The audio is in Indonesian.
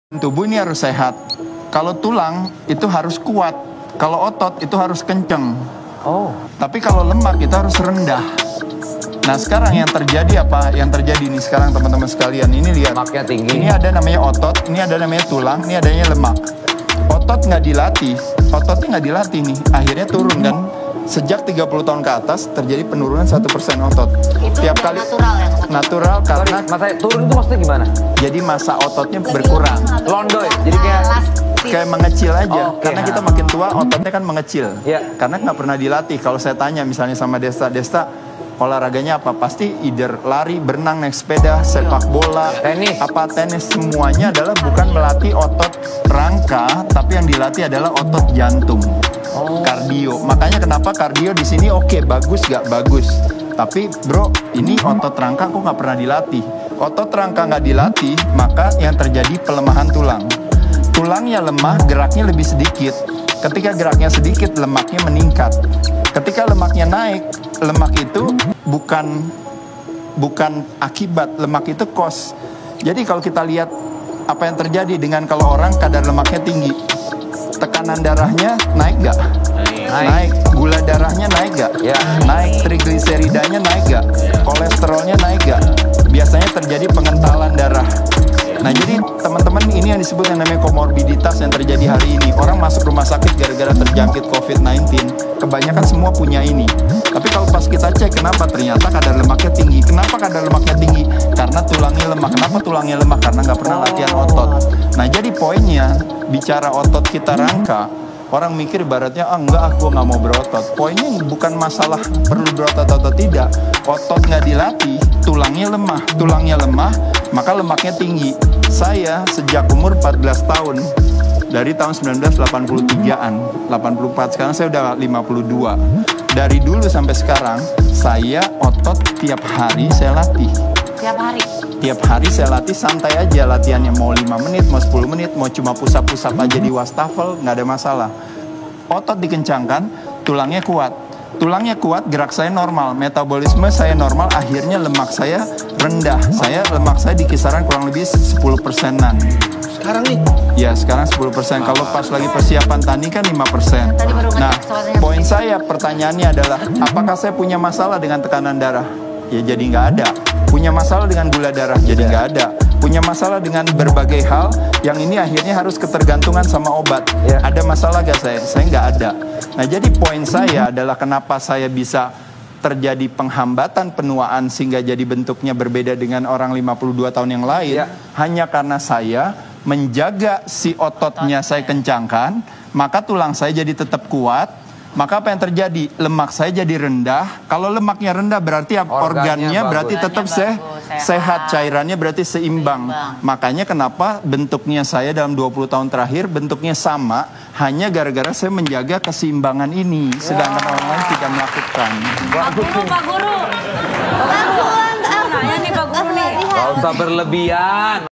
Tubuh ini harus sehat. Kalau tulang itu harus kuat. Kalau otot itu harus kenceng. Oh. Tapi kalau lemak itu harus rendah. Nah sekarang yang terjadi apa? Yang terjadi nih sekarang teman-teman sekalian. Ini lihat. Lemaknya tinggi. Ini ada namanya otot, ini ada namanya tulang, ini adanya lemak. Otot nggak dilatih, ototnya nggak dilatih nih. Akhirnya turun kan. Sejak 30 tahun ke atas terjadi penurunan 1% otot. Itu Tiap kali natural ya? natural karena Masa turun itu maksudnya gimana? jadi masa ototnya berkurang. Londoy, jadi kayak Mengecil aja. Oh, oke. Karena kita makin tua ototnya kan mengecil. Iya. Karena nggak pernah dilatih. Kalau saya tanya misalnya sama Desta olahraganya apa? Pasti either lari, berenang, naik sepeda, sepak bola, Tenis. tenis, semuanya adalah bukan melatih otot rangka, tapi yang dilatih adalah otot jantung. Kardio. Makanya kenapa kardio di sini oke, bagus gak bagus. Tapi bro, ini otot rangka kok nggak pernah dilatih. Otot rangka nggak dilatih, maka yang terjadi pelemahan tulang. Tulangnya lemah, geraknya lebih sedikit. Ketika geraknya sedikit, lemaknya meningkat. Ketika lemaknya naik, lemak itu bukan akibat, lemak itu cost. Jadi kalau kita lihat apa yang terjadi dengan kalau orang kadar lemaknya tinggi, tekanan darahnya naik gak? Naik. Gula darahnya naik gak? Ya. Naik. Trigliseridanya naik gak? Kolesterolnya naik gak? Biasanya terjadi pengentalan darah. Nah jadi teman-teman ini yang disebut yang namanya komorbiditas yang terjadi hari ini. Orang masuk rumah sakit gara-gara terjangkit COVID-19. Kebanyakan semua punya ini. Tapi kalau pas kita cek kenapa ternyata kadar lemaknya tinggi. Kenapa kadar lemaknya tinggi? Karena tulangnya lemah. Kenapa tulangnya lemah? Karena nggak pernah latihan otot. Nah jadi poinnya bicara otot kita rangka. Orang mikir ibaratnya, enggak, gue nggak mau berotot. Poinnya bukan masalah perlu berotot atau tidak. Otot nggak dilatih, tulangnya lemah, maka lemaknya tinggi. Saya sejak umur 14 tahun, dari tahun 1983-an, 84, sekarang saya udah 52. Dari dulu sampai sekarang, saya otot tiap hari saya latih. Tiap hari? Tiap hari saya latih, santai aja latihannya, mau 5 menit, mau 10 menit, mau cuma pusap-pusap aja di wastafel, nggak ada masalah. Otot dikencangkan, tulangnya kuat. Tulangnya kuat, gerak saya normal, metabolisme saya normal, akhirnya lemak saya rendah. Lemak saya di kisaran kurang lebih 10%-an. Sekarang nih? Ya, sekarang 10%. Kalau pas lagi persiapan tanding kan 5%. Nah, poin saya, pertanyaannya adalah, apakah saya punya masalah dengan tekanan darah? Ya jadi nggak ada. Punya masalah dengan gula darah? Jadi nggak ada. Punya masalah dengan berbagai hal yang ini akhirnya harus ketergantungan sama obat. Ada masalah gak saya? Saya nggak ada. Nah jadi poin saya adalah kenapa saya bisa terjadi penghambatan penuaan sehingga jadi bentuknya berbeda dengan orang 52 tahun yang lain. Hanya karena saya menjaga si ototnya saya kencangkan, maka tulang saya jadi tetap kuat. Maka apa yang terjadi? Lemak saya jadi rendah. Kalau lemaknya rendah berarti organnya berarti tetap sehat, cairannya berarti seimbang. Makanya kenapa bentuknya saya dalam 20 tahun terakhir bentuknya sama, hanya gara-gara saya menjaga keseimbangan ini, sedangkan orang lain tidak melakukan. Pak Guru. Pak Guru nih Pak Guru nih. Gak usah berlebihan.